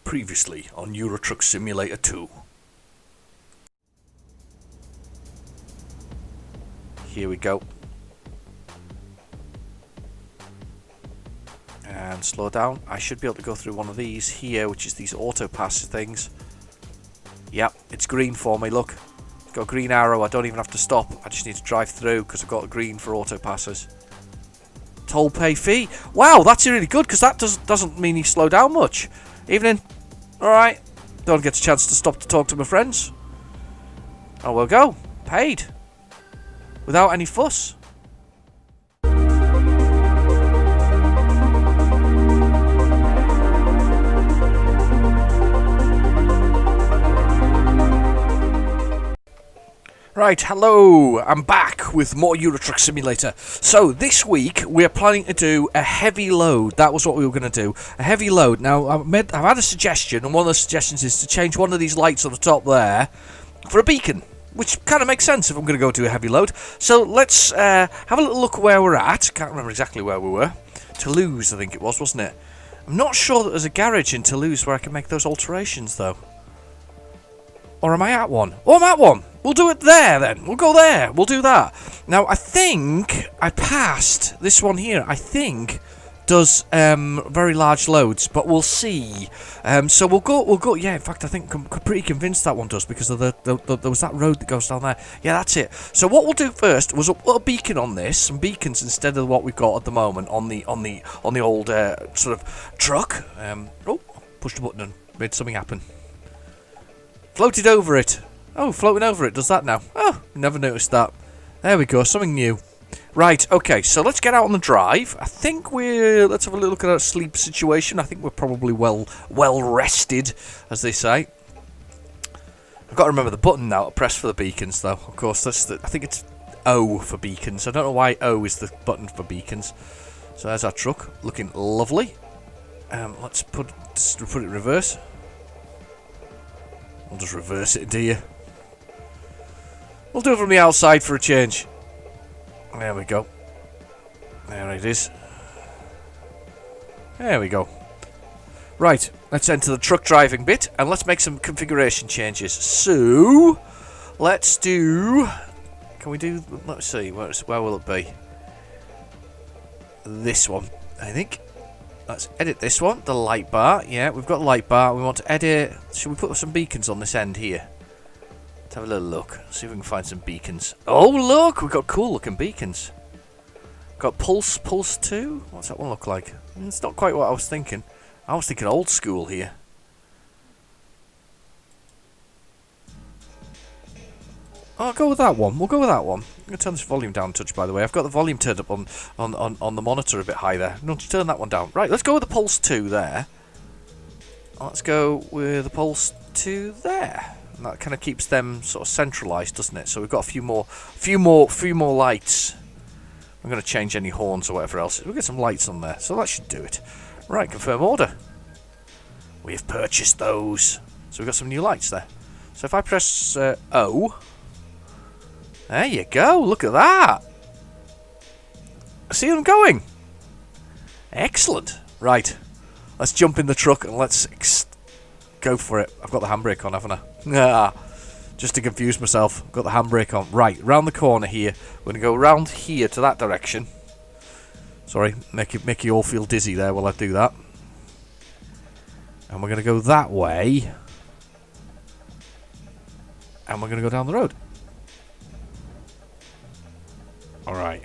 Previously on Euro Truck Simulator 2. Here we go. And slow down. I should be able to go through one of these here, which is these auto pass things. Yep, it's green for me, look. It's got a green arrow, I don't even have to stop. I just need to drive through because I've got a green for auto passes. Toll pay fee. Wow, that's really good because that doesn't mean you slow down much. Evening. Alright. Don't get a chance to stop to talk to my friends. Oh, we'll go. Paid. Without any fuss. Right, hello, I'm back with more Euro Truck Simulator. So, this week, we're planning to do a heavy load. That was what we were going to do. A heavy load. Now, I've had a suggestion, and one of the suggestions is to change one of these lights on the top there for a beacon, which kind of makes sense if I'm going to go do a heavy load. So, let's have a little look where we're at. Can't remember exactly where we were. Toulouse, I think it was, wasn't it? I'm not sure that there's a garage in Toulouse where I can make those alterations, though. Or am I at one? Oh, I'm at one! We'll do it there, then. We'll go there. We'll do that. Now, I think I passed this one here. I think does very large loads, but we'll see. So we'll go. Yeah, in fact, I think I'm pretty convinced that one does because of there was that road that goes down there. Yeah, that's it. So what we'll do first was we'll put a beacon on this, some beacons instead of what we've got at the moment on the old sort of truck. Oh, pushed the button and made something happen. Floated over it. Oh, floating over it does that now. Oh, never noticed that. There we go, something new. Right, okay, so let's get out on the drive. I think let's have a look at our sleep situation. I think we're probably well rested, as they say. I've got to remember the button now to press for the beacons, though. Of course, I think it's O for beacons. I don't know why O is the button for beacons. So there's our truck, looking lovely. Let's put it in reverse. I'll just reverse it, do you? We'll do it from the outside for a change. There we go. There it is. There we go. Right, let's enter the truck driving bit and let's make some configuration changes. So, let's do... Can we do... Let's see, where will it be? This one, I think. Let's edit this one, the light bar. Yeah, we've got the light bar. We want to edit... Should we put some beacons on this end here? Let's have a little look. See if we can find some beacons. Oh, look! We've got cool looking beacons. Got Pulse 2. What's that one look like? It's not quite what I was thinking. I was thinking old school here. I'll go with that one. We'll go with that one. I'm going to turn this volume down a touch, by the way. I've got the volume turned up on the monitor a bit high there. No, to turn that one down. Right, let's go with the Pulse 2 there. Let's go with the Pulse 2 there. And that kind of keeps them sort of centralised, doesn't it? So we've got a few more lights. I'm going to change any horns or whatever else. We'll get some lights on there, so that should do it. Right, confirm order. We have purchased those. So we've got some new lights there. So if I press O... There you go, look at that. See them going. Excellent. Right, let's jump in the truck and let's go for it. I've got the handbrake on, haven't I? Just to confuse myself, I've got the handbrake on. Right, round the corner here. We're going to go round here to that direction. Sorry, make you all feel dizzy there while I do that. And we're going to go that way. And we're going to go down the road. Alright.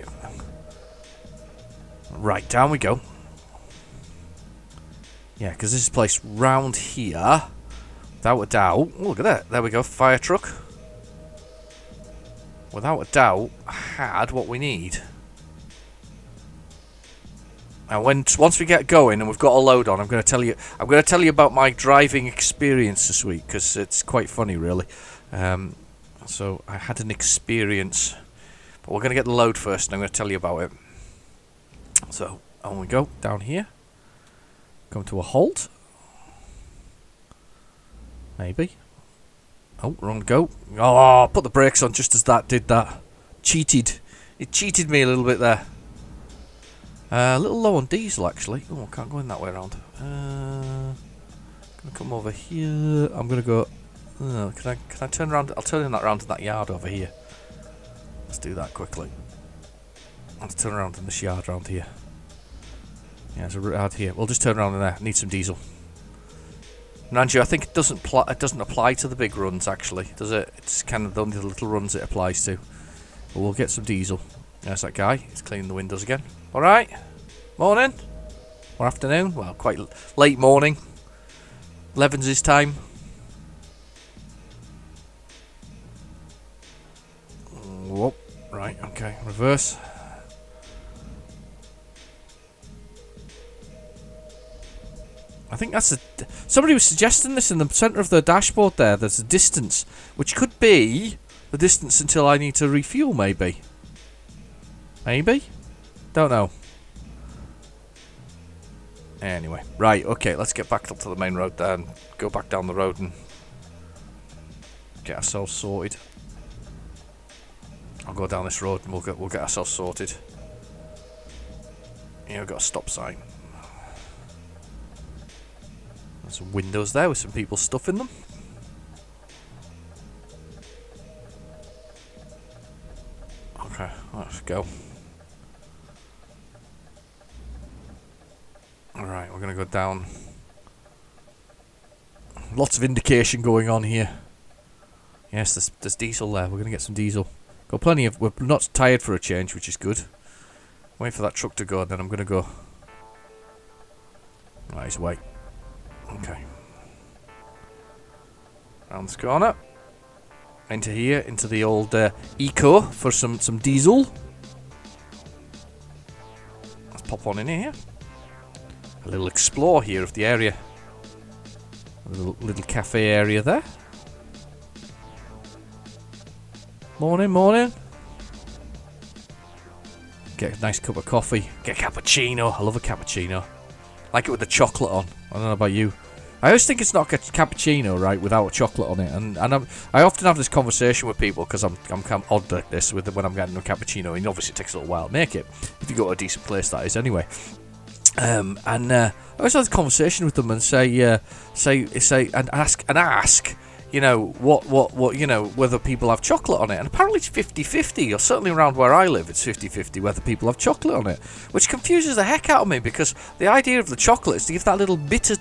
Right, down we go. Yeah, because this is placed round here. Without a doubt. Oh, look at that. There we go. Fire truck. Without a doubt, had what we need. And once we get going and we've got a load on, I'm going to tell you about my driving experience this week because it's quite funny, really. So I had an experience. But we're going to get the load first, and I'm going to tell you about it. So, on we go, down here. Come to a halt. Maybe. Oh, wrong go. Oh, put the brakes on just as that did that. Cheated. It cheated me a little bit there. A little low on diesel, actually. Oh, I can't go in that way around. Gonna come over here. I'm gonna go. Can I turn around? I'll turn that around to that yard over here. Let's do that quickly. Let's turn around in this yard around here. Yeah, there's a yard here. We'll just turn around in there. Need some diesel. Mind you, I think it doesn't apply to the big runs actually, does it? It's kind of only the little runs it applies to. But we'll get some diesel. There's that guy. He's cleaning the windows again. All right. Morning. Or afternoon. Well, quite late morning. 11's his time. Whoop. Right. Okay. Reverse. I think that's somebody was suggesting this in the centre of the dashboard there. There's a distance, which could be the distance until I need to refuel, maybe. Maybe? Don't know. Anyway, right, okay, let's get back up to the main road there and go back down the road and get ourselves sorted. I'll go down this road and we'll get ourselves sorted. Yeah, we've got a stop sign. There's some windows there with some people's stuff in them. Okay, let's go. Alright, we're going to go down. Lots of indication going on here. Yes, there's diesel there. We're going to get some diesel. Got plenty of... We're not tired for a change, which is good. Wait for that truck to go, and then I'm going to go. Right, he's away. Okay. Round this corner. Into here, into the old Eco for some diesel. Let's pop on in here. A little explore here of the area. A little cafe area there. Morning, morning. Get a nice cup of coffee. Get a cappuccino. I love a cappuccino. Like it with the chocolate on. I don't know about you. I always think it's not a cappuccino, right, without a chocolate on it. And I often have this conversation with people because I'm kind of odd like this when I'm getting a cappuccino. And obviously it takes a little while to make it. If you go to a decent place, that is, anyway. I always have this conversation with them and say and ask, you know, what you know, whether people have chocolate on it. And apparently it's 50-50, or certainly around where I live it's 50-50 whether people have chocolate on it, which confuses the heck out of me, because the idea of the chocolate is to give that little bitter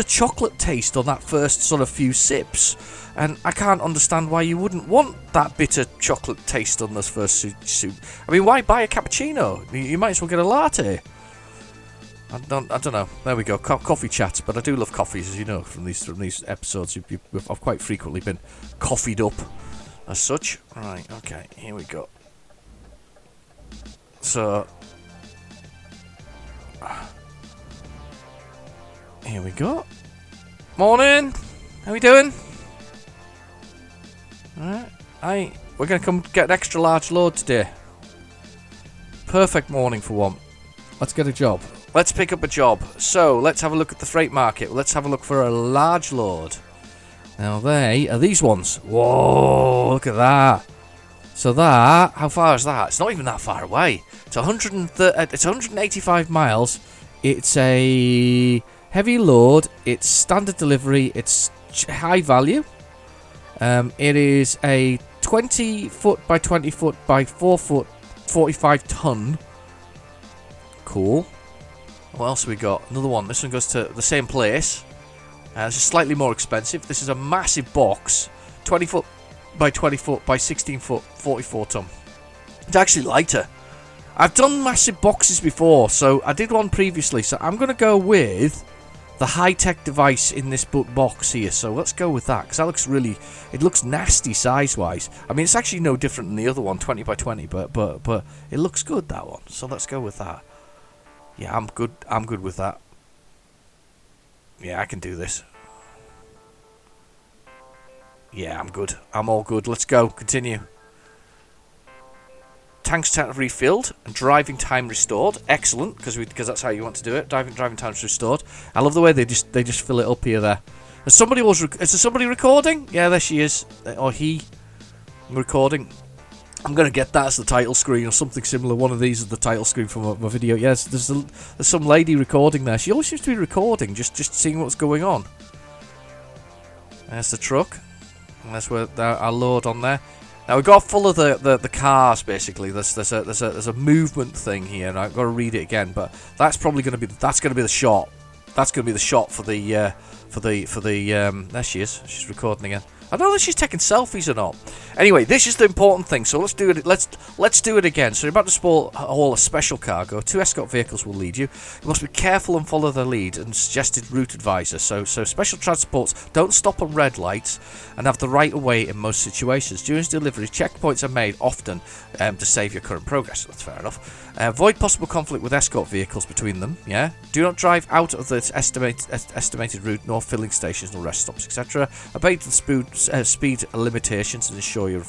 chocolate taste on that first sort of few sips. And I can't understand why you wouldn't want that bitter chocolate taste on those first soup. I mean, why buy a cappuccino? You might as well get a latte. I don't know. There we go. Coffee chats, but I do love coffees, as you know from these episodes. I've quite frequently been coffeeed up, as such. Right. Okay. Here we go. So, here we go. Morning. How we doing? All right. We're gonna come get an extra large load today. Perfect morning for one. Let's get a job. Let's pick up a job. So, let's have a look at the freight market. Let's have a look for a large load. Now, they are these ones. Whoa, look at that. So that, how far is that? It's not even that far away. It's 185 miles. It's a heavy load. It's standard delivery. It's high value. It is a 20 foot by 20 foot by 4 foot, 45 ton. Cool. What else have we got? Another one. This one goes to the same place. This is slightly more expensive. This is a massive box. 20 foot by 20 foot by 16 foot, 44 ton. It's actually lighter. I've done massive boxes before, so I did one previously. So I'm going to go with the high-tech device in this box here. So let's go with that, because that looks really... It looks nasty size-wise. I mean, it's actually no different than the other one, 20 by 20, but it looks good, that one. So let's go with that. Yeah, I'm good. I'm good with that. Yeah, I can do this. Yeah, I'm good. I'm all good. Let's go. Continue. Tanks refilled and driving time restored. Excellent, because that's how you want to do it. Driving time's restored. I love the way they just fill it up here. There. Is there somebody recording? Yeah, there she is. Or he recording. I'm going to get that as the title screen or something similar. One of these is the title screen from my video. Yes, there's some lady recording there. She always seems to be recording, just seeing what's going on. There's the truck. And that's where our load on there. Now we got full of the cars basically. There's a movement thing here, and I've got to read it again. But that's probably going to be the shot. That's going to be the shot for the there she is. She's recording again. I don't know if she's taking selfies or not. Anyway, this is the important thing, so let's do it. Let's do it again. So you're about to haul a special cargo. 2 escort vehicles will lead you. You must be careful and follow the lead and suggested route advisor. So special transports don't stop on red lights and have the right of way in most situations. During delivery, checkpoints are made often to save your current progress. That's fair enough. Avoid possible conflict with escort vehicles between them. Yeah. Do not drive out of the estimated route, nor filling stations, nor rest stops, etc. Obey the speed limitations and ensure you're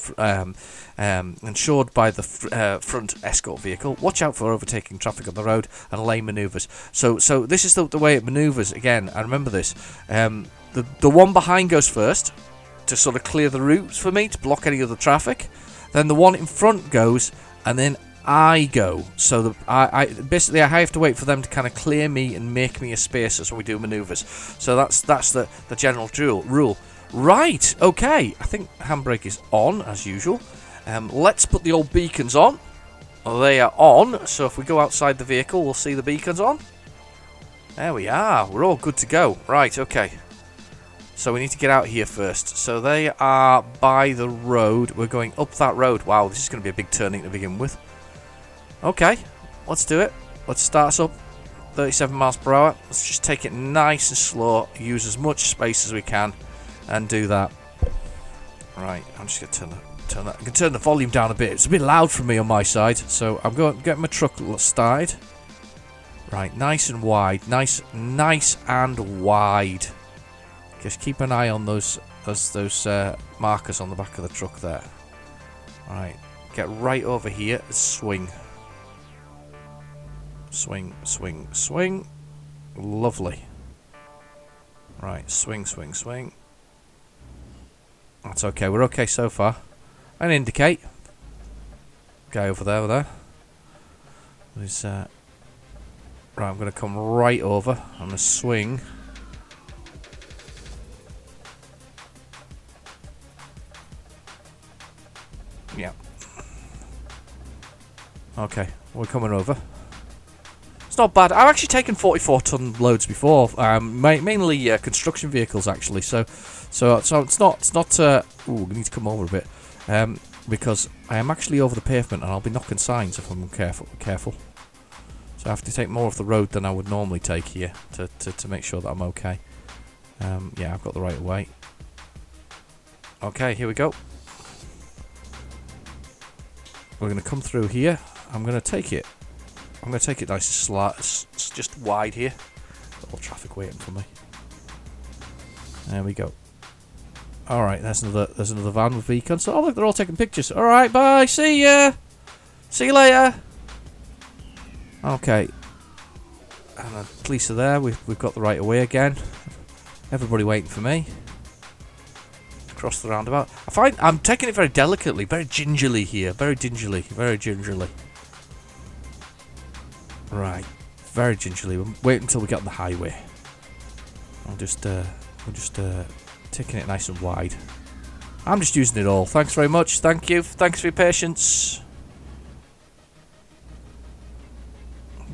insured by the front escort vehicle. Watch out for overtaking traffic on the road and lane manoeuvres. So this is the way it manoeuvres. Again, I remember this. The one behind goes first to sort of clear the route for me, to block any other traffic. Then the one in front goes, and then I go. So I basically I have to wait for them to kind of clear me and make me a space as we do manoeuvres. So that's the general rule. Right, okay. I think handbrake is on as usual. Let's put the old beacons on. They are on. So if we go outside the vehicle, we'll see the beacons on. There we are. We're all good to go. Right, okay. So we need to get out here first. So they are by the road. We're going up that road. Wow, this is going to be a big turning to begin with. Okay, let's do it. Let's start us up. 37 miles per hour. Let's just take it nice and slow. Use as much space as we can. And do that. Right, I'm just going to turn that. I can turn the volume down a bit. It's a bit loud for me on my side. So I'm going to get my truck started. Right, nice and wide. Nice and wide. Just keep an eye on those markers on the back of the truck there. Right, get right over here. Swing. Swing, swing, swing. Lovely. Right, swing, swing, swing. That's okay. We're okay so far. And indicate. Guy over there. There's, right, I'm going to come right over. I'm going to swing. Yeah. Okay, we're coming over. It's not bad. I've actually taken 44-ton loads before, mainly construction vehicles actually. So it's not. Ooh, we need to come over a bit, because I am actually over the pavement and I'll be knocking signs if I'm careful. So I have to take more of the road than I would normally take here to make sure that I'm okay. Yeah, I've got the right of way. Okay, here we go. We're going to come through here. I'm going to take it nice and slight. It's just wide here. Got all traffic waiting for me. There we go. Alright, there's another van with beacons. Oh look, they're all taking pictures. Alright, bye, see ya! See you later! Okay. And the police are there. We've got the right of way again. Everybody waiting for me. Across the roundabout. I find I'm taking it very delicately, very gingerly here. Very gingerly. Right. Very gingerly. We'll wait until we get on the highway. We're just taking it nice and wide. I'm just using it all. Thanks very much. Thank you. Thanks for your patience.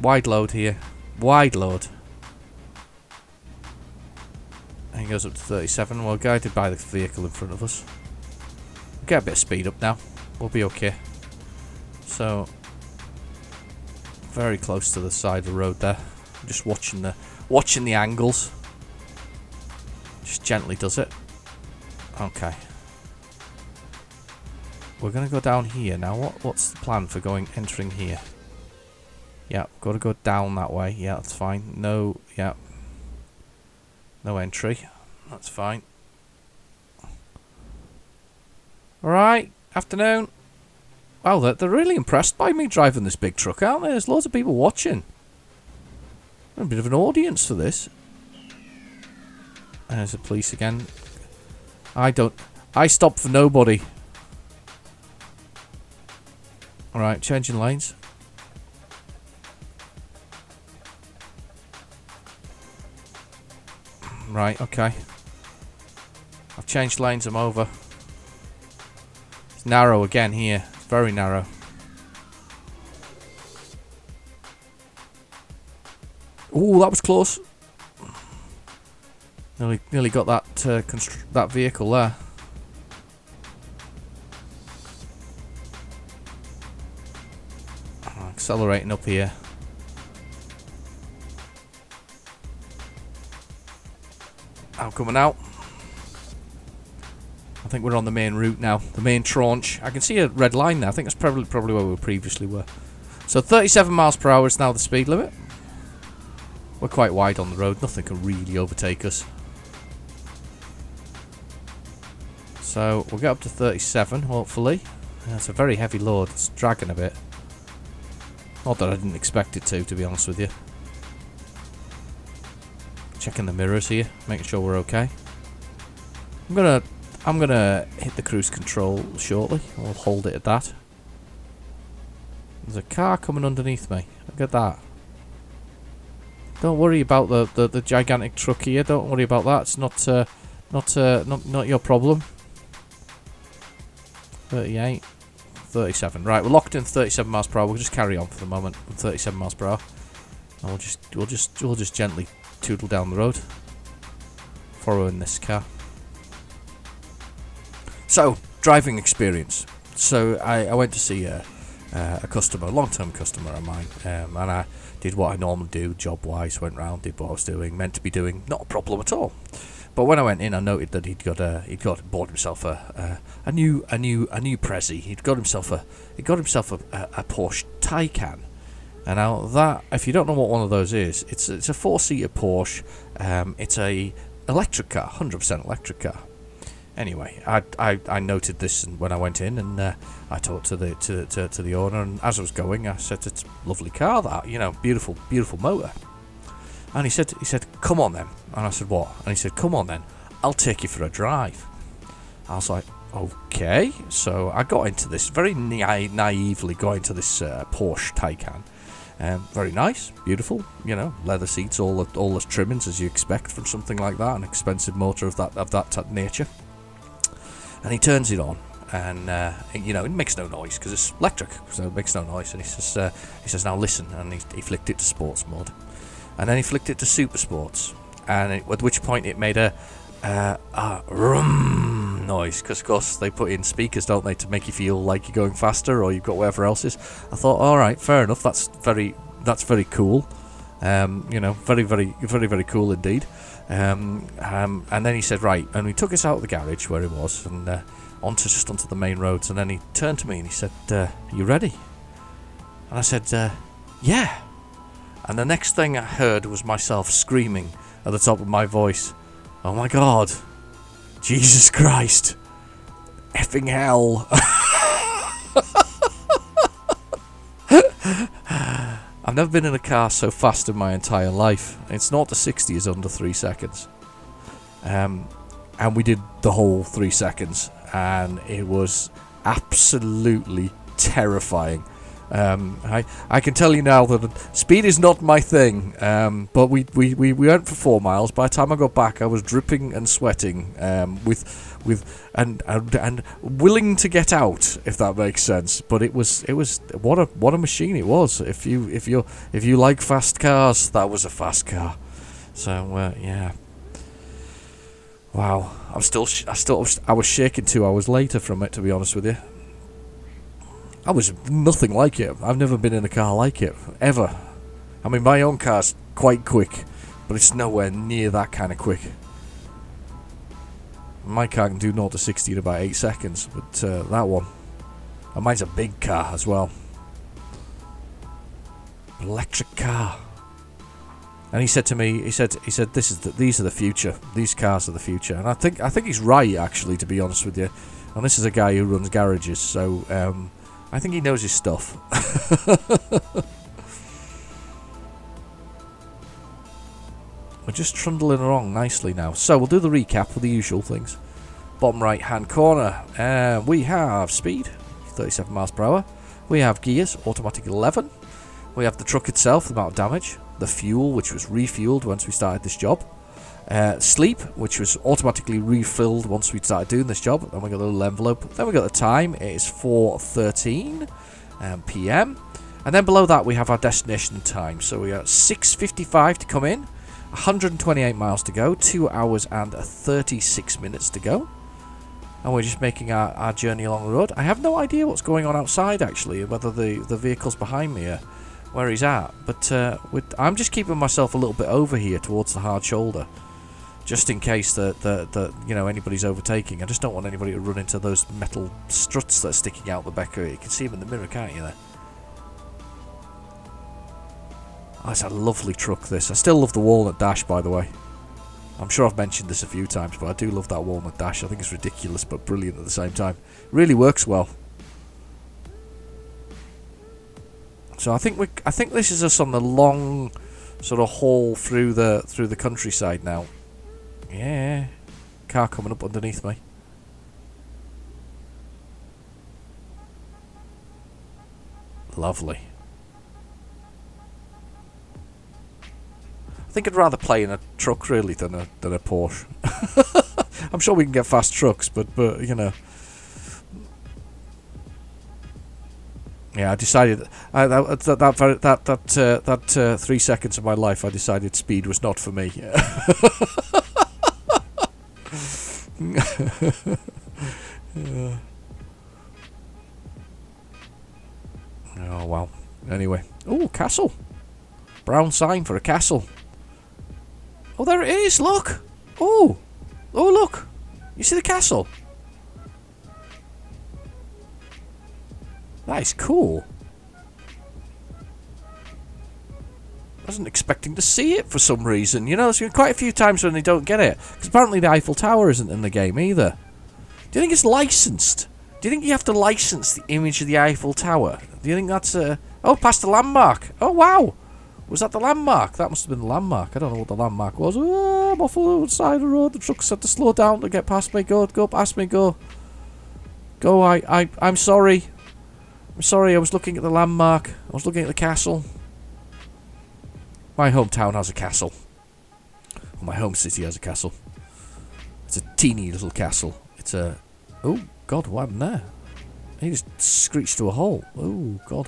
Wide load here. Wide load. And he goes up to 37. Well, guided by the vehicle in front of us. We'll get a bit of speed up now. We'll be okay. So, very close to the side of the road there. Just watching the angles. Just gently does it. Okay. We're gonna go down here now. What's the plan for entering here? Yeah, got to go down that way. Yeah, that's fine. No, yeah. No entry. That's fine. Alright, afternoon. Wow, they're really impressed by me driving this big truck, aren't they? There's loads of people watching. A bit of an audience for this. There's the police again. I stop for nobody. Alright, changing lanes. Right, okay. I've changed lanes, I'm over. It's narrow again here. It's very narrow. Ooh, that was close. Nearly got that that vehicle there. Accelerating up here. I'm coming out. I think we're on the main route now. The main tranche. I can see a red line there. I think that's probably where we previously were. So 37 miles per hour is now the speed limit. We're quite wide on the road. Nothing can really overtake us. So we'll get up to 37, hopefully. It's a very heavy load. It's dragging a bit. Not that I didn't expect it to be honest with you. Checking the mirrors here, making sure we're okay. I'm gonna hit the cruise control shortly. I'll hold it at that. There's a car coming underneath me. Look at that. Don't worry about the gigantic truck here. Don't worry about that. It's not your problem. 38, 37. Right, we're locked in 37 miles per hour. We'll just carry on for the moment with 37 miles per hour, and we'll just gently tootle down the road, following this car. So, driving experience. So I went to see a customer, a long-term customer of mine, and I did what I normally do, job-wise. Went round, did what I was doing, meant to be doing. Not a problem at all. But when I went in, I noted that he'd bought himself a new Prezi. He got himself a Porsche Taycan. And now that, if you don't know what one of those is, it's a 4-seater Porsche. It's a electric car, 100% electric car. Anyway, I noted this when I went in, and I talked to the owner. And as I was going, I said, "It's a lovely car, that, beautiful motor." And he said, "Come on then." And I said, "What?" And he said, "Come on then, I'll take you for a drive." I was like, "Okay." So I got into this, very naively got into this Porsche Taycan. Very nice, beautiful, leather seats, all the trimmings as you expect from something like that, an expensive motor of that nature. And he turns it on, and it makes no noise because it's electric, so it makes no noise. And he says, "Now listen," and he flicked it to sports mode. And then he flicked it to super sports, and at which point it made a rum noise, because of course they put in speakers, don't they, to make you feel like you're going faster or you've got whatever else is. I thought, all right, fair enough. That's very cool. Very, very, very, very cool indeed. And then he said, right, and he took us out of the garage where he was and onto the main roads. And then he turned to me and he said, "You ready?" And I said, "Yeah." And the next thing I heard was myself screaming at the top of my voice, "Oh my God, Jesus Christ, effing hell." I've never been in a car so fast in my entire life. It's 0 to 60 is under 3 seconds. And we did the whole 3 seconds, and it was absolutely terrifying. I can tell you now that speed is not my thing, but we went for 4 miles. By the time I got back, I was dripping and sweating, and willing to get out, if that makes sense. But it was what a machine it was. If you like fast cars, that was a fast car. So yeah. Wow, I was shaking 2 hours later from it, to be honest with you. I was nothing like it. I've never been in a car like it, ever. I mean, my own car's quite quick, but it's nowhere near that kind of quick. My car can do 0 to 60 in about 8 seconds, but that one, and mine's a big car as well. Electric car. And he said to me, he said, these are the future. These cars are the future. And I think he's right, actually, to be honest with you. And this is a guy who runs garages, so I think he knows his stuff. We're just trundling along nicely now. So we'll do the recap with the usual things. Bottom right hand corner, we have speed, 37 miles per hour. We have gears, automatic 11. We have the truck itself, the amount of damage. The fuel, which was refueled once we started this job. Sleep, which was automatically refilled once we started doing this job. Then we got a little envelope. Then we got the time. It is 4:13 p.m. And then below that we have our destination time. So we got 6:55 to come in, 128 miles to go, 2 hours and 36 minutes to go. And we're just making our journey along the road. I have no idea what's going on outside, actually, whether the vehicles behind me are where he's at. But I'm just keeping myself a little bit over here towards the hard shoulder, just in case that you know, anybody's overtaking. I just don't want anybody to run into those metal struts that are sticking out the back of it. You can see them in the mirror, can't you, there? Oh, it's a lovely truck, this. I still love the walnut dash, by the way. I'm sure I've mentioned this a few times, but I do love that walnut dash. I think it's ridiculous but brilliant at the same time. It really works well. So I think this is us on the long sort of haul through the countryside now. Yeah, car coming up underneath me. Lovely. I think I'd rather play in a truck really than a Porsche. I'm sure we can get fast trucks, but you know. Yeah, I decided that 3 seconds of my life, I decided speed was not for me. Oh wow. Anyway, oh, castle. Brown sign for a castle. Oh, there it is, look! Oh! Oh, look! You see the castle? That is cool. I wasn't expecting to see it for some reason. You know, there's been quite a few times when they don't get it. Because apparently the Eiffel Tower isn't in the game either. Do you think it's licensed? Do you think you have to license the image of the Eiffel Tower? Do you think that's a... Oh, past the landmark! Oh, wow! Was that the landmark? That must have been the landmark. I don't know what the landmark was. Oh, I'm off the side of the road. The trucks had to slow down to get past me. Go past me, go. Go, I'm sorry. I'm sorry, I was looking at the landmark. I was looking at the castle. My hometown has a castle. Well, my home city has a castle. It's a teeny little castle. It's a... Oh, God, what happened there? He just screeched to a halt. Oh, God.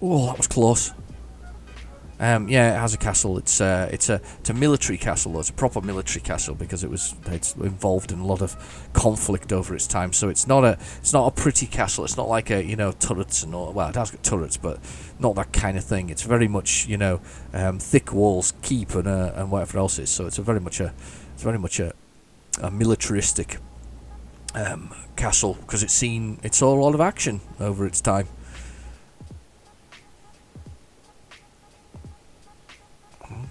Oh, that was close. Yeah, it has a castle. It's a military castle. It's a proper military castle because it's involved in a lot of conflict over its time. So it's not a pretty castle. It's not like a, you know, turrets and all. Well, it has got turrets, but not that kind of thing. It's very much, you know, thick walls, keep and whatever else is. So it's very much a militaristic castle because it saw a lot of action over its time.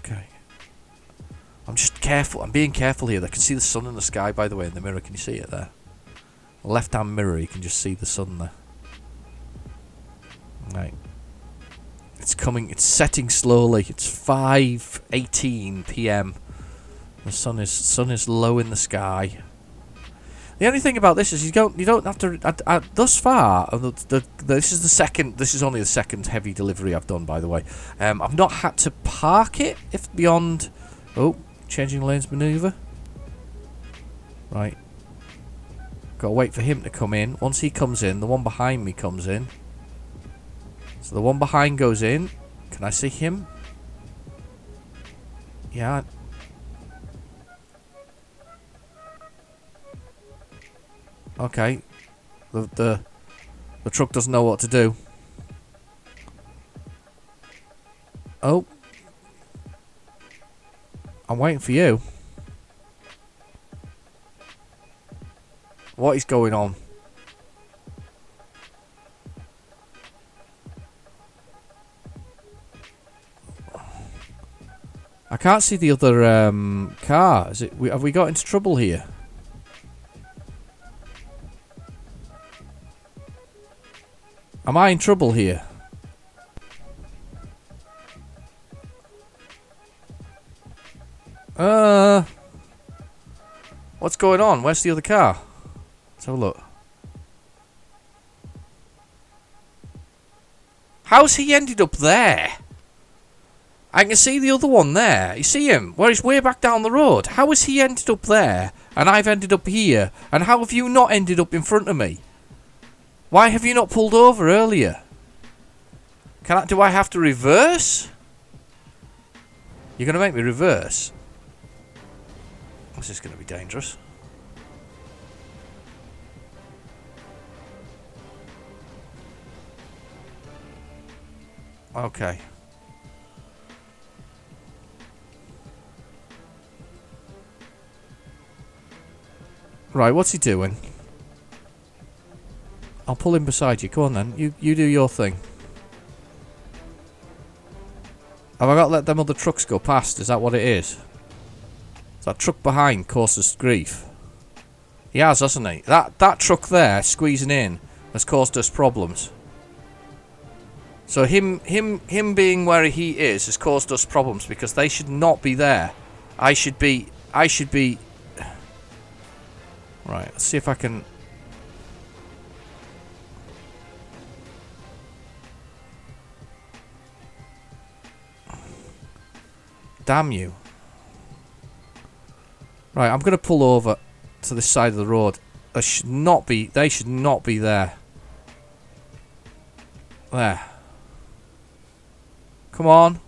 Okay. I'm just careful. I'm being careful here. I can see the sun in the sky, by the way, in the mirror. Can you see it there? The left-hand mirror, you can just see the sun there. Right. It's coming. It's setting slowly. It's 5:18 p.m. The sun is low in the sky. The only thing about this is you don't have to. Thus far, this is only the second heavy delivery I've done, by the way. I've not had to park it if beyond. Oh, changing lanes manoeuvre. Right. Got to wait for him to come in. Once he comes in, the one behind me comes in. So the one behind goes in. Can I see him? Yeah. Okay, the truck doesn't know what to do. Oh, I'm waiting for you. What is going on? I can't see the other car. Have we got into trouble here? Am I in trouble here? What's going on? Where's the other car? Let's have a look. How's he ended up there? I can see the other one there. You see him? Where he's way back down the road. How has he ended up there? And I've ended up here. And how have you not ended up in front of me? Why have you not pulled over earlier? Do I have to reverse? You're going to make me reverse? This is going to be dangerous. Okay. Right, what's he doing? I'll pull him beside you. Come on then. You do your thing. Have I got to let them other trucks go past? Is that what it is? That truck behind caused us grief. He has, hasn't he? That truck there, squeezing in, has caused us problems. So him being where he is has caused us problems because they should not be there. I should be... Right, let's see if I can... Damn you. Right, I'm going to pull over to this side of the road. They should not be there. There. Come on.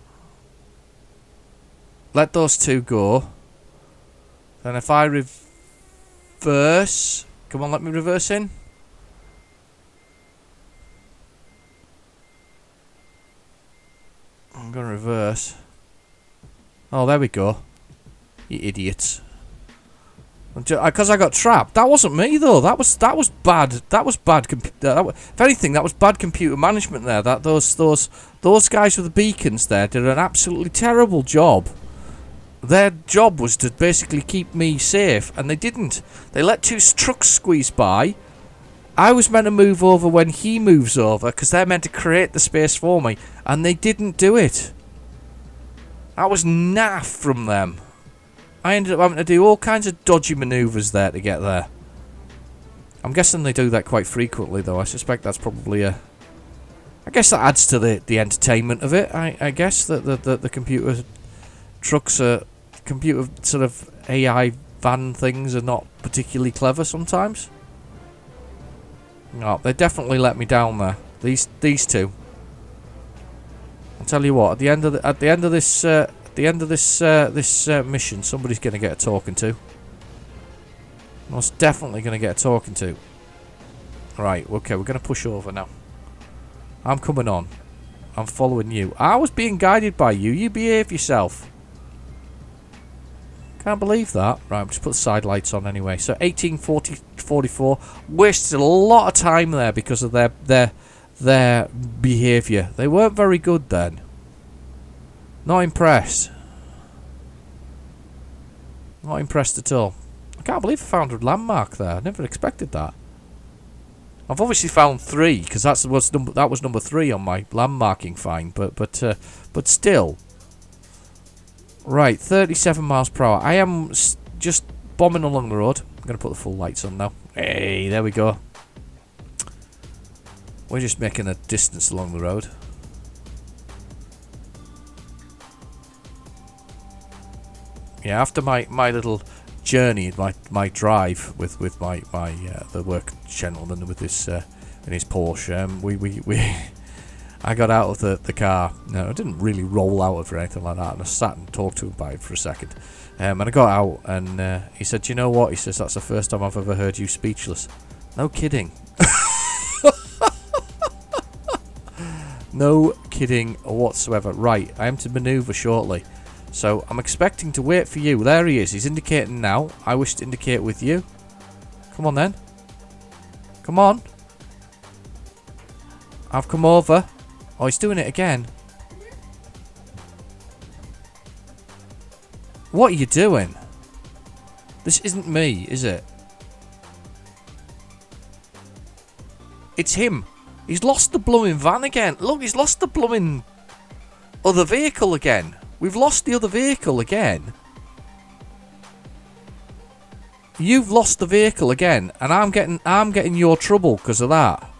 Let those two go. Then if I reverse... Come on, let me reverse in. I'm going to reverse. Oh, there we go. You idiots. Because I got trapped. That wasn't me though. That was bad. That was bad. If anything, that was bad computer management there. Those guys with the beacons there did an absolutely terrible job. Their job was to basically keep me safe, and they didn't. They let two trucks squeeze by. I was meant to move over when he moves over because they're meant to create the space for me, and they didn't do it. That was naff from them. I ended up having to do all kinds of dodgy manoeuvres there to get there. I'm guessing they do that quite frequently, though. I suspect that's probably a... I guess that adds to the entertainment of it. I guess that the computer trucks are... Computer sort of AI van things are not particularly clever sometimes. No, they definitely let me down there. These two. I'll tell you what. At the end of this mission, somebody's going to get a talking to. Most definitely going to get a talking to. Right, okay, we're going to push over now. I'm coming on. I'm following you. I was being guided by you. You behave yourself. Can't believe that. Right, I'll just put the side lights on anyway. So 1844. Wasted a lot of time there because of their behaviour. They weren't very good then. Not impressed. Not impressed at all. I can't believe I found a landmark there. I never expected that. I've obviously found 3 because that was number 3 on my landmarking find. But still. Right, 37 miles per hour. I am just bombing along the road. I'm going to put the full lights on now. Hey, there we go. We're just making a distance along the road. Yeah, after my little journey, my drive with my the work gentleman with his in his Porsche, I got out of the car. No, I didn't really roll out of it or anything like that, and I sat and talked to him about it for a second. And I got out, and he said, "You know what?" He says, "That's the first time I've ever heard you speechless." No kidding. No kidding whatsoever. Right, I am to manoeuvre shortly. So, I'm expecting to wait for you. There he is. He's indicating now. I wish to indicate with you. Come on, then. Come on. I've come over. Oh, he's doing it again. What are you doing? This isn't me, is it? It's him. He's lost the blooming van again. Look, he's lost the blooming other vehicle again. We've lost the other vehicle again. You've lost the vehicle again, and I'm getting your trouble because of that.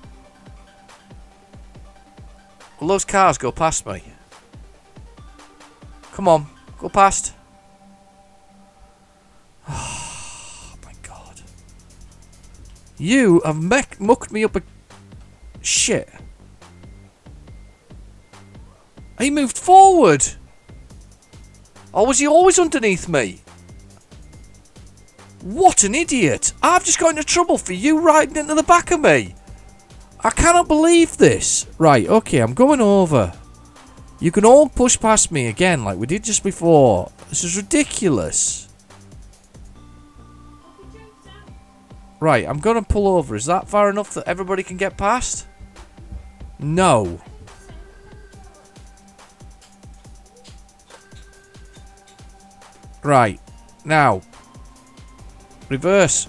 Will those cars go past me? Come on, go past. Oh my god. You have mucked me up a... Shit. He moved forward. Or was he always underneath me? What an idiot. I've just got into trouble for you riding into the back of me. I cannot believe this. Right, okay, I'm going over. You can all push past me again like we did just before. This is ridiculous. Right, I'm going to pull over. Is that far enough that everybody can get past? No. Right, now. Reverse.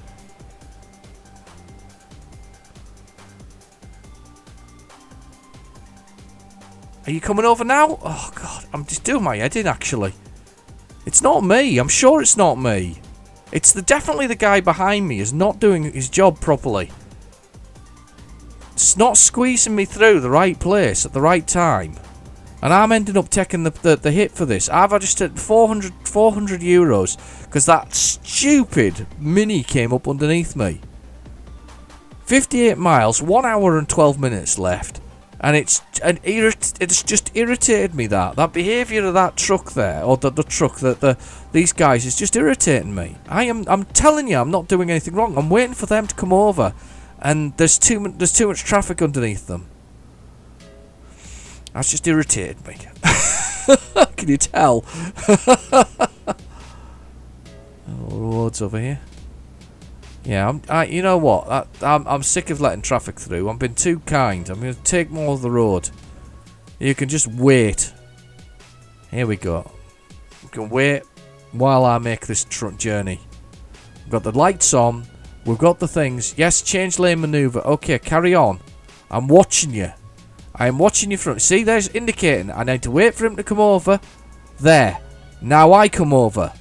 Are you coming over now? Oh, God. I'm just doing my head in, actually. It's not me. I'm sure it's not me. It's definitely the guy behind me is not doing his job properly. It's not squeezing me through the right place at the right time. And I'm ending up taking the hit for this. I've just had 400 euros because that stupid Mini came up underneath me. 58 miles, 1 hour and 12 minutes left. And it's just irritated me that behaviour of that truck there, or the truck that these guys is just irritating me. I'm telling you, I'm not doing anything wrong. I'm waiting for them to come over, and there's too much traffic underneath them. That's just irritated me. Can you tell? Roads over here. Yeah, you know what? I'm sick of letting traffic through. I've been too kind. I'm going to take more of the road. You can just wait. Here we go. You can wait while I make this journey. We've got the lights on. We've got the things. Yes, change lane maneuver. Okay, carry on. I'm watching you. I am watching you from... See, there's indicating. I need to wait for him to come over. There. Now I come over.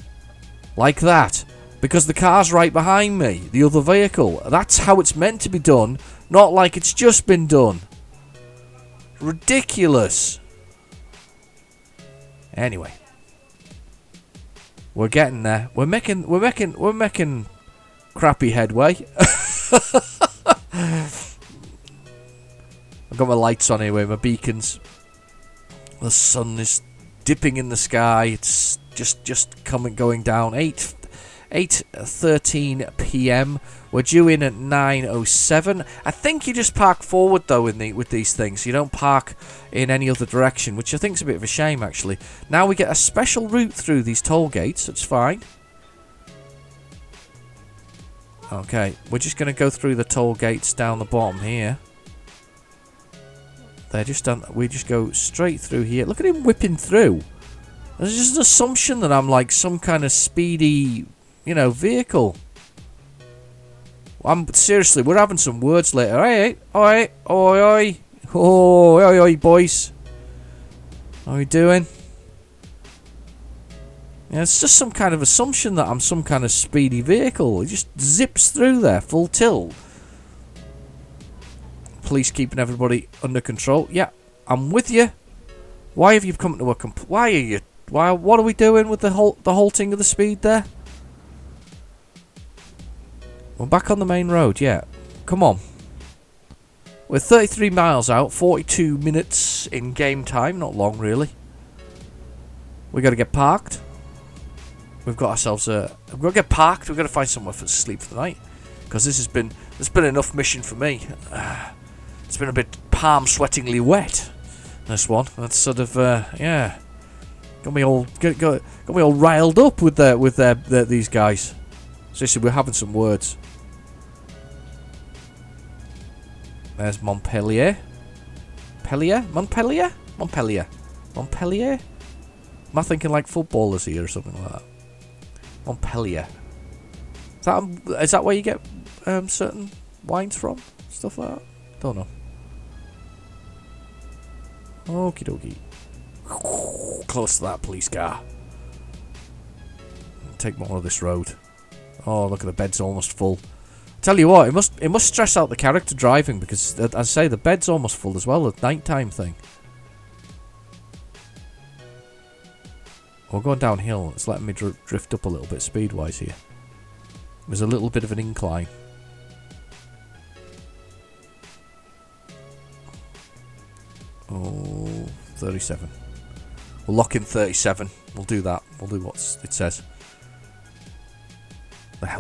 Like that. Because the car's right behind me, the other vehicle. That's how it's meant to be done, not like it's just been done. Ridiculous. Anyway, we're getting there. We're making crappy headway. I've got my lights on anyway, my beacons. The sun is dipping in the sky. It's just going down. 8:13 p.m. We're due in at 9:07. I think you just park forward though with these things. You don't park in any other direction, which I think is a bit of a shame actually. Now we get a special route through these toll gates. That's fine. Okay, we're just going to go through the toll gates down the bottom here. They're just done. We just go straight through here. Look at him whipping through. There's just an assumption that I'm like some kind of speedy, you know, vehicle. Seriously, we're having some words later. Hey, oi, oi, oi, oh, oi, oi, boys. How are we doing? Yeah, it's just some kind of assumption that I'm some kind of speedy vehicle. It just zips through there, full tilt. Police keeping everybody under control. Yeah, I'm with you. Why have you come to a why are you? Why? What are we doing with the halting of the speed there? We're back on the main road, yeah. Come on. We're 33 miles out, 42 minutes in game time. Not long, really. We got to get parked. We've got ourselves a... We've got to get parked. We've got to find somewhere to sleep for the night. Because this has been... There's been enough mission for me. It's been a bit palm-sweatingly wet, this one. That's sort of, yeah. Got me all riled up with these guys. Seriously, we're having some words. There's Montpellier. Montpellier? Montpellier? Am I thinking like footballers here or something like that? Montpellier. Is that where you get certain wines from? Stuff like that? Don't know. Okie dokie. Close to that police car. Take more of this road. Oh, look at the bed's almost full. Tell you what, it must stress out the character driving because, as I say, the bed's almost full as well. The nighttime thing. We're going downhill. It's letting me drift up a little bit speed-wise here. There's a little bit of an incline. Oh, 37. We'll lock in 37. We'll do that. We'll do what it says.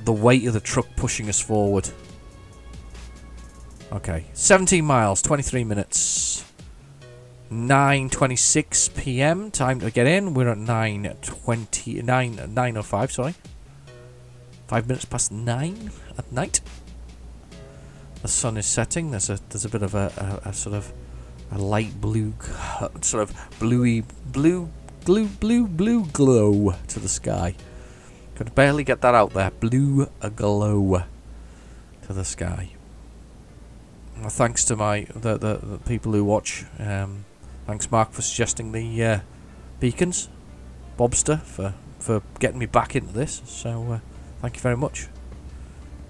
The weight of the truck pushing us forward. Okay. 17 miles, 23 minutes. 9:26 p.m. Time to get in. We're at 9:05, sorry. 5 minutes past 9 at night. The sun is setting. There's a bit of a sort of a light blue, sort of blue glow to the sky. Could barely get that out there. Blue glow to the sky. Well, thanks to the people who watch. Thanks, Mark, for suggesting the beacons. Bobster for getting me back into this. So thank you very much.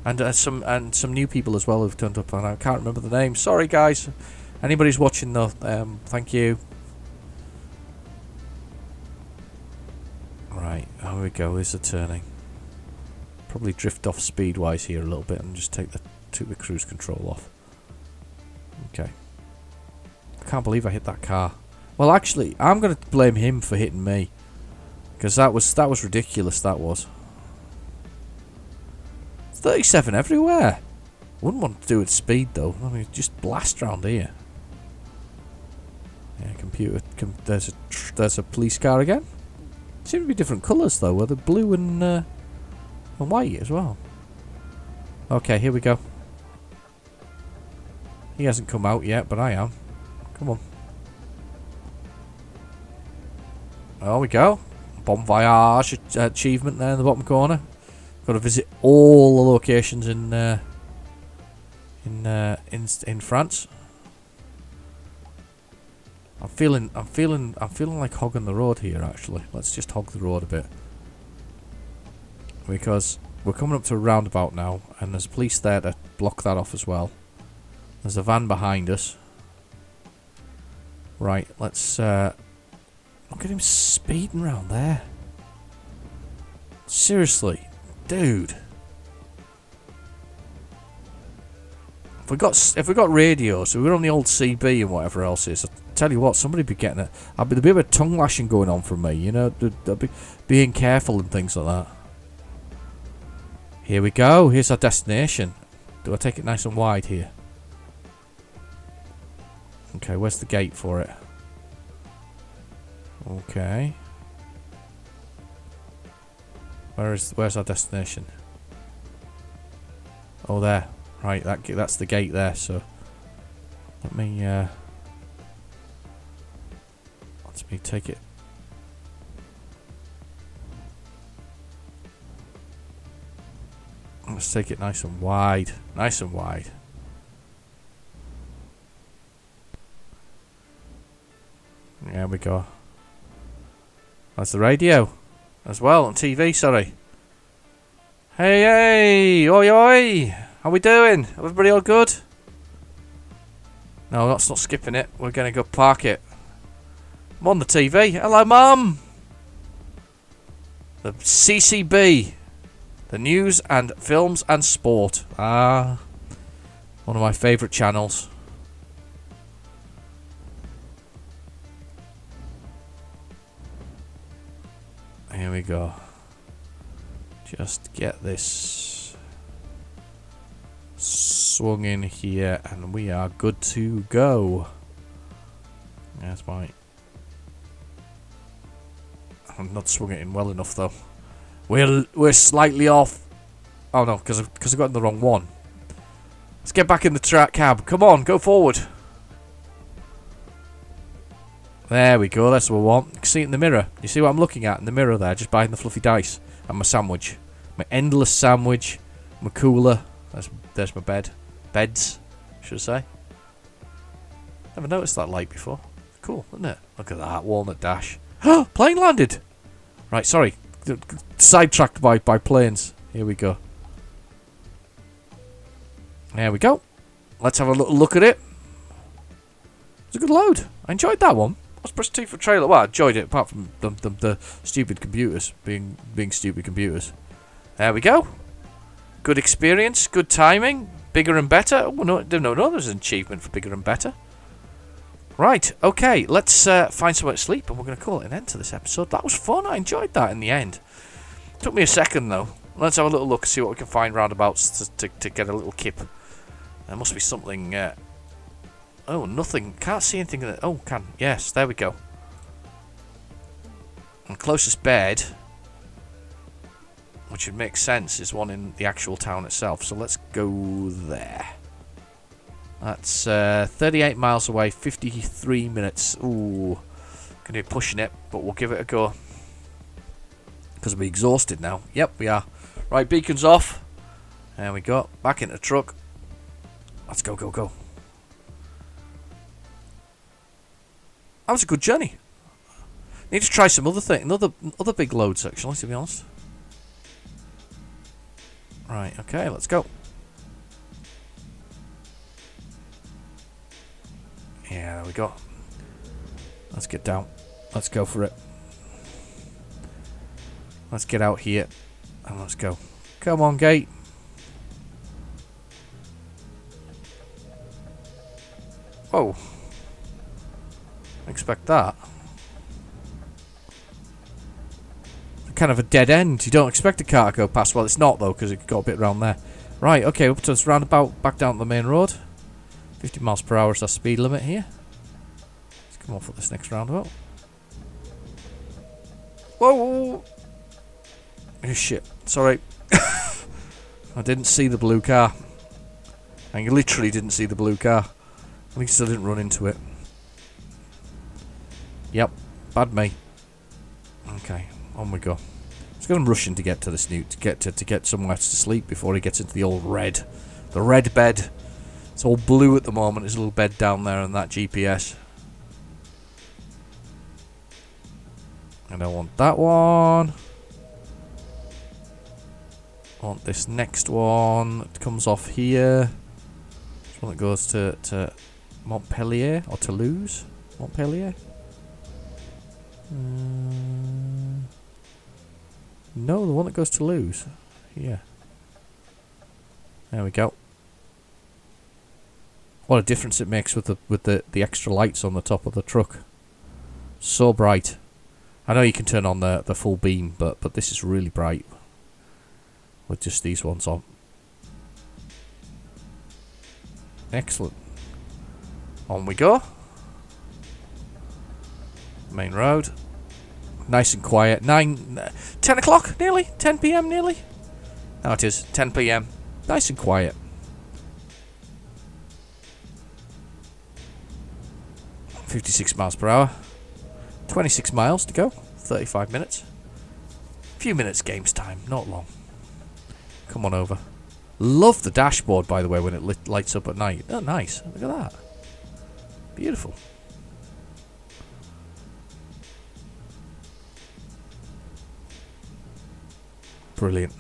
And some new people as well who've turned up, and I can't remember the names. Sorry, guys. Anybody's watching though, thank you. Right, here we go. Here's the turning. Probably drift off speed-wise here a little bit and just take the cruise control off. Okay. I can't believe I hit that car. Well, actually, I'm going to blame him for hitting me, because that was ridiculous. That was 37 everywhere. Wouldn't want to do it speed though. I mean, just blast round here. Yeah, computer. There's a police car again. Seem to be different colours though. Were they blue and white as well? Okay, here we go. He hasn't come out yet, but I am. Come on. There we go. Bon voyage achievement there in the bottom corner. Got to visit all the locations in France. I'm feeling like hogging the road here. Actually, let's just hog the road a bit, because we're coming up to a roundabout now, and there's police there to block that off as well. There's a van behind us. Right, let's look at him speeding around there. Seriously, dude. If we got radios, if we were on the old CB and whatever else is, I tell you what, somebody'd be getting it. There'd be a bit of tongue lashing going on from me, you know. They'd be being careful and things like that. Here we go. Here's our destination. Do I take it nice and wide here? Okay, where's the gate for it? Okay. Where's our destination? Oh, there. Right, that's the gate there. So let me take it. Let's take it nice and wide. Nice and wide. There we go. That's the radio as well on TV, sorry. Hey, oi, oi. How we doing? Everybody all good? No, that's not skipping it. We're going to go park it. I'm on the TV. Hello, Mum. The CCB. The News and Films and Sport. Ah. One of my favourite channels. Here we go. Just get this swung in here and we are good to go. That's my... I'm not swung it in well enough though. We're slightly off. Oh no, because I got in the wrong one. Let's get back in the cab. Come on, go forward. There we go, that's what we want. You can see it in the mirror. You see what I'm looking at in the mirror there, just behind the fluffy dice. And my sandwich. My endless sandwich. My cooler. There's my bed. Beds, should I say. Never noticed that light before. Cool, isn't it? Look at that, walnut dash. Plane landed! Right, sorry. Sidetracked by planes. Here we go. There we go. Let's have a little look at it. It's a good load. I enjoyed that one. Let's press 2 for trailer. Well, I enjoyed it, apart from the stupid computers being stupid computers. There we go. Good experience, good timing, bigger and better. Oh, no, there's an achievement for bigger and better. Right, okay, let's find somewhere to sleep, and we're going to call it an end to this episode. That was fun. I enjoyed that in the end. Took me a second, though. Let's have a little look and see what we can find roundabouts to get a little kip. There must be something... oh, nothing. Can't see anything. Oh, can. Yes, there we go. And closest bed, which would make sense, is one in the actual town itself. So let's go there. That's 38 miles away, 53 minutes. Ooh, gonna be pushing it, but we'll give it a go. Because we're exhausted now. Yep, we are. Right, beacon's off. There we go. Back into the truck. Let's go, go, go. That was a good journey. Need to try some other thing, other big loads actually, to be honest. Right, okay, let's go. Yeah, there we go. Let's get down. Let's go for it. Let's get out here and let's go. Come on, gate. Whoa. Expect that. Kind of a dead end. You don't expect a car to go past. Well, it's not though, because it got a bit round there. Right, okay, up to this roundabout, back down to the main road. 50 miles per hour is the speed limit here. Let's come off at this next roundabout. Whoa! Oh shit, sorry. I didn't see the blue car. I literally didn't see the blue car. At least I didn't run into it. Yep, bad me. Okay, on we go. He's going rushing to get to this new to get somewhere to sleep before he gets into the old red, the red bed. It's all blue at the moment. There's a little bed down there on that GPS. I don't want that one. I want this next one. It comes off here. This one that goes to Montpellier or Toulouse. Montpellier. No, the one that goes to Toulouse. Yeah. There we go. What a difference it makes with the extra lights on the top of the truck. So bright. I know you can turn on the full beam, but this is really bright with just these ones on. Excellent. On we go. Main road. Nice and quiet. 10 o'clock nearly? 10 p.m. nearly? No, it is. 10 p.m. Nice and quiet. 56 miles per hour. 26 miles to go. 35 minutes. Few minutes games time. Not long. Come on over. Love the dashboard, by the way, when it lights up at night. Oh, nice. Look at that. Beautiful. Brilliant.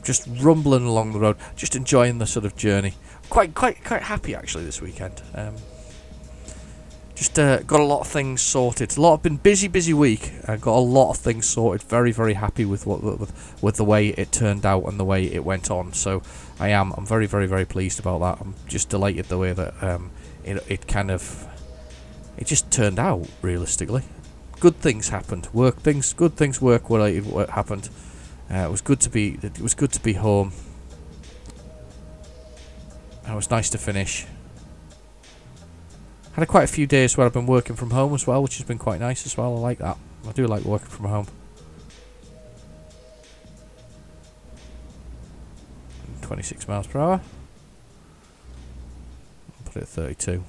Just rumbling along the road, just enjoying the sort of journey. Quite happy actually this weekend. Just got a lot of things sorted. Been busy week. Got a lot of things sorted. Very happy with with the way it turned out and the way it went on. So I'm very pleased about that. I'm just delighted the way that it just turned out realistically. Good things happened. Good things work related what happened. It was good to be home. It was nice to finish. Had quite a few days where I've been working from home as well, which has been quite nice as well. I like that. I do like working from home. 26 miles per hour. Put it at 32.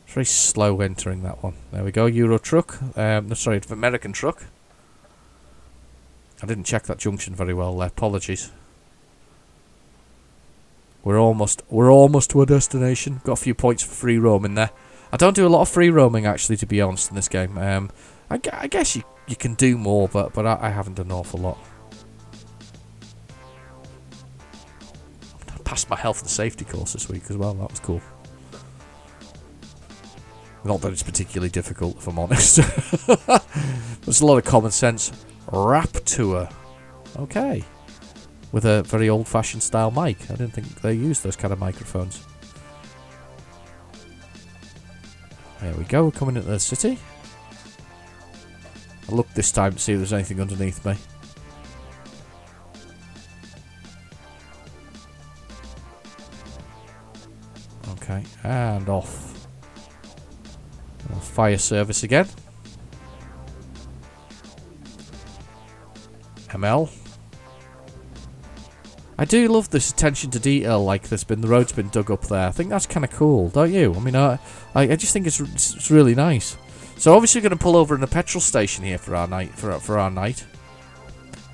It's very slow entering that one. There we go. Euro truck. No, sorry, American truck. I didn't check that junction very well there. Apologies. We're almost to our destination. Got a few points for free roaming there. I don't do a lot of free roaming actually, to be honest, in this game. I guess you can do more, but I haven't done an awful lot. I passed my health and safety course this week as well. That was cool. Not that it's particularly difficult, if I'm honest. There's a lot of common sense. Raptor. Okay. With a very old-fashioned style mic. I didn't think they used those kind of microphones. There we go, we're coming into the city. I'll look this time to see if there's anything underneath me. Okay, and off. Fire service again. ML. I do love this attention to detail, like the road's been dug up there. I think that's kind of cool, don't you? I mean, I just think it's really nice. So obviously we're going to pull over in a petrol station here for our night. For our night.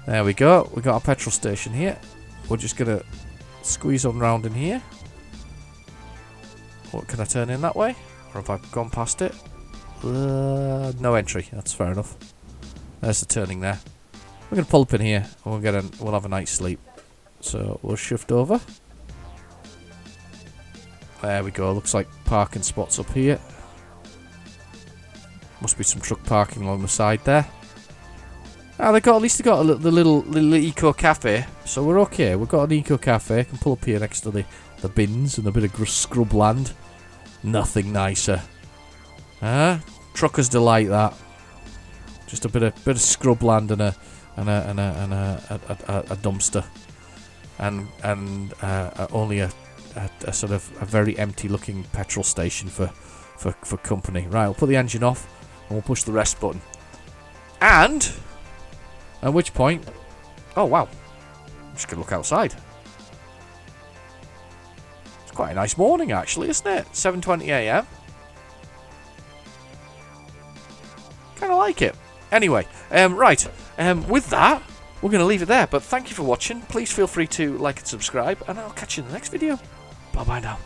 There we go. We got our petrol station here. We're just going to squeeze on round in here. What, can I turn in that way? Or have I gone past it? No entry. That's fair enough. There's the turning there. We're going to pull up in here and we'll have a night's sleep. So we'll shift over. There we go. Looks like parking spots up here. Must be some truck parking along the side there. Ah, at least they got the little eco cafe. So we're okay. We've got an eco cafe. Can pull up here next to the bins and a bit of scrub land. Nothing nicer. Truckers delight that. Just a bit of scrub land and a dumpster, and only a sort of a very empty looking petrol station for company. Right, we'll put the engine off and we'll push the rest button. And at which point, oh wow, I'm just gonna look outside. It's quite a nice morning actually, isn't it? 7:20 AM. Kind of like it. Anyway, right, with that, we're going to leave it there. But thank you for watching. Please feel free to like and subscribe, and I'll catch you in the next video. Bye-bye now.